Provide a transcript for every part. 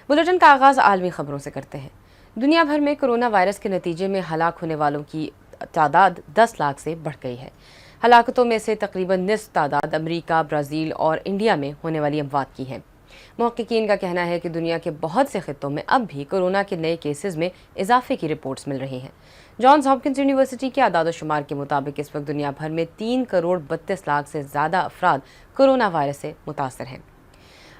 Bulletin का आगाज आलमी खबरों से करते हैं। दुनिया भर में कोरोना वायरस के नतीजे में हलाक होने वालों की तादाद 10 लाख से बढ़ गई है। हलाकतों में से तकरीबन निस्फ तादाद अमेरिका, ब्राज़ील और इंडिया में होने वाली अमवात की है। मुहक्किकीन का कहना है कि दुनिया के बहुत से खित्तों में अब भी कोरोना के नए केसेस में इजाफे की रिपोर्ट्स मिल रही हैं। जॉन्स हॉपकिंस यूनिवर्सिटी के आदाद-ओ-शुमार के मुताबिक इस वक्त दुनिया भर में 3 करोड़ 32 लाख से ज़्यादा अफराद कोरोना वायरस से मुतासर हैं।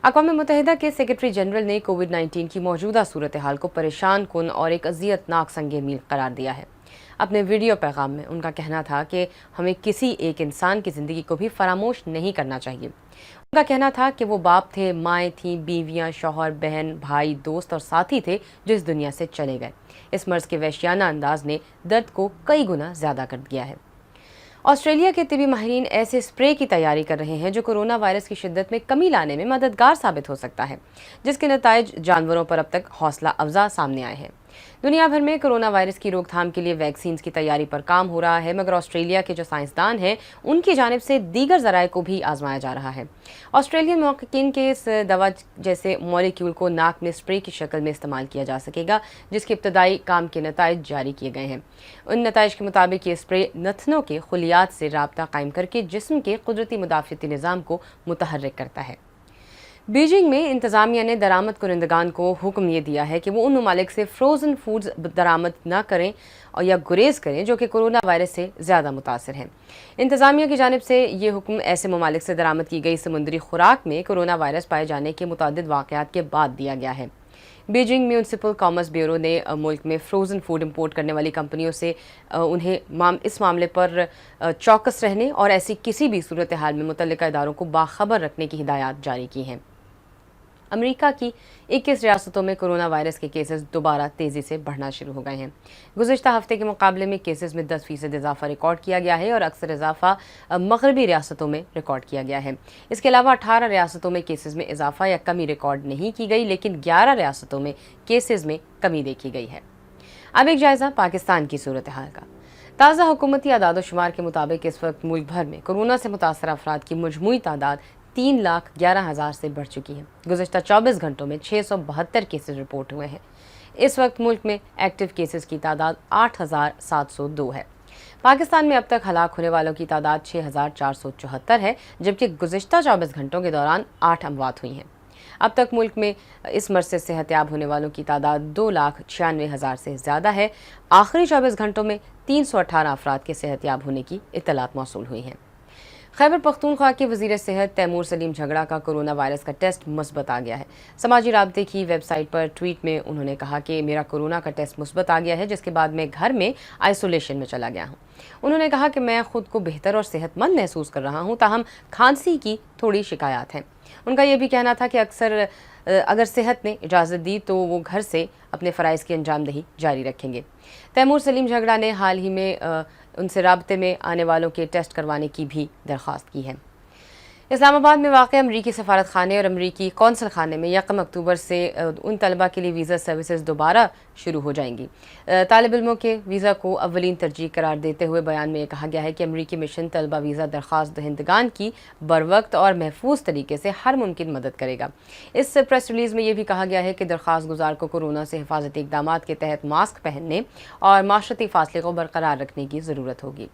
अक़वाम मुत्तहिदा के सेक्रेटरी जनरल ने कोविड-19 की मौजूदा सूरत हाल को परेशान कुन और एक अज़ियतनाक संग मील करार दिया है। अपने वीडियो पैगाम में उनका कहना था कि हमें किसी एक इंसान की ज़िंदगी को भी फरामोश नहीं करना चाहिए। उनका कहना था कि वो बाप थे, माएँ थीं, बीवियाँ, शौहर, बहन, भाई, दोस्त और साथी थे जो इस दुनिया से चले गए। इस मर्ज़ के वहशियाना अंदाज ने दर्द को कई गुना ज़्यादा कर दिया है। ऑस्ट्रेलिया के तिबी माहिरीन ऐसे स्प्रे की तैयारी कर रहे हैं जो कोरोना वायरस की शिद्दत में कमी लाने में मददगार साबित हो सकता है, जिसके नताइज जानवरों पर अब तक हौसला अफजा सामने आए हैं। दुनिया भर में कोरोना वायरस की रोकथाम के लिए वैक्सीन की तैयारी पर काम हो रहा है, मगर ऑस्ट्रेलिया के जो साइंसदान हैं उनकी जानिब से दीगर ज़राए को भी आजमाया जा रहा है। ऑस्ट्रेलियन मुहक्किकीन के इस दवा जैसे मॉलिक्यूल को नाक में स्प्रे की शक्ल में इस्तेमाल किया जा सकेगा, जिसके इब्तदाई काम के नताइज जारी किए गए हैं। उन नताइज के मुताबिक ये स्प्रे नथनों के खुलियात से राब्ता कायम करके जिस्म के कुदरती मुदाफ़ती निज़ाम को मुतहर्रिक करता है। बीजिंग में इंतज़ामिया ने दरामद कुरिंदगान को हुक्म ये दिया है कि वो उन ममालिक से फ्रोज़न फूड्स दरामद न करें और या गुरेज करें जो कि कोरोना वायरस से ज़्यादा मुतासर हैं। इंतज़ामिया की जानिब से ये हुक्म ऐसे ममालिक से दरामद की गई समुद्री खुराक में कोरोना वायरस पाए जाने के मुतअद्दिद वाक़यात के बाद दिया गया है। बीजिंग म्यूनसिपल कॉमर्स ब्यूरो ने मुल्क में फ्रोज़न फूड इंपोर्ट करने वाली कंपनियों से उन्हें इस मामले पर चौकस रहने और ऐसी किसी भी सूरत हाल में मुतल्लिका इदारों को बाखबर रखने की हिदायत जारी की हैं। अमेरिका की 21 रियासतों में कोरोना वायरस के केसेस दोबारा तेज़ी से बढ़ना शुरू हो गए हैं। गुज़िश्ता हफ्ते के मुकाबले में केसेस में 10% इजाफा रिकॉर्ड किया गया है और अक्सर इजाफा मगरबी रियासतों में रिकॉर्ड किया गया है। इसके अलावा 18 रियासतों में केसेस में इजाफा या कमी रिकॉर्ड नहीं की गई, लेकिन 11 रियासतों में केसेस में कमी देखी गई है। अब एक जायज़ा पाकिस्तान की सूरत हाल का। ताज़ा हुकूमती आदाद-ओ-शुमार के मुताबिक इस वक्त मुल्क भर में कोरोना से मुतासर अफराद की मजमूई तादाद 3,11,000 से बढ़ चुकी है। गुज़िश्ता 24 घंटों में 672 केसेस रिपोर्ट हुए हैं। इस वक्त मुल्क में एक्टिव केसेस की तादाद 8,702 है। पाकिस्तान में अब तक हलाक होने वालों की तादाद 6,474 है, जबकि गुज़िश्ता 24 घंटों के दौरान 8 अमवात हुई हैं। अब तक मुल्क में इस मर्ज़ से सेहतयाब होने वालों की तादाद 2,96,000 से ज़्यादा है। आखिरी 24 घंटों में 318 अफराद के सेहतयाब होने की इत्तलात मौसूल हुई हैं। खैबर पख्तूनख्वा के वज़ीर सेहत तैमूर सलीम झगड़ा का कोरोना वायरस का टेस्ट मुस्बत आ गया है। समाजी राब्ते की वेबसाइट पर ट्वीट में उन्होंने कहा कि मेरा कोरोना का टेस्ट मुस्बत आ गया है, जिसके बाद मैं घर में आइसोलेशन में चला गया हूँ। उन्होंने कहा कि मैं खुद को बेहतर और सेहतमंद महसूस कर रहा हूँ, ताहम खांसी की थोड़ी शिकायत हैं। उनका यह भी कहना था कि अगर सेहत ने इजाज़त दी तो वो घर से अपने फ़राइज़ की अंजामदही जारी रखेंगे। तैमूर सलीम झगड़ा ने हाल ही में उनसे राब्ते में आने वालों के टेस्ट करवाने की भी दरख्वास्त की है। इस्लामाबाद में वाक़ अमरीकी सफारत खाने और अमरीकी कौंसल खाने में 1 अक्टूबर से उन तलबा के लिए वीज़ा सर्विसेज दोबारा शुरू हो जाएंगी। तालिब इल्मों के वीज़ा को अव्वलीन तरजीह करार देते हुए बयान में कहा गया है कि अमरीकी मिशन तलबा वीज़ा दरख्वास्त दहिंदगान की बरवक्त और महफूज तरीके से हर मुमकिन मदद करेगा। इस प्रेस रिलीज़ में यह भी कहा गया है कि दरख्वास्त गुजार को कोरोना से हिफाजती इक़दामात के तहत मास्क पहनने और माशरती फासले को बरकरार रखने की ज़रूरत होगी।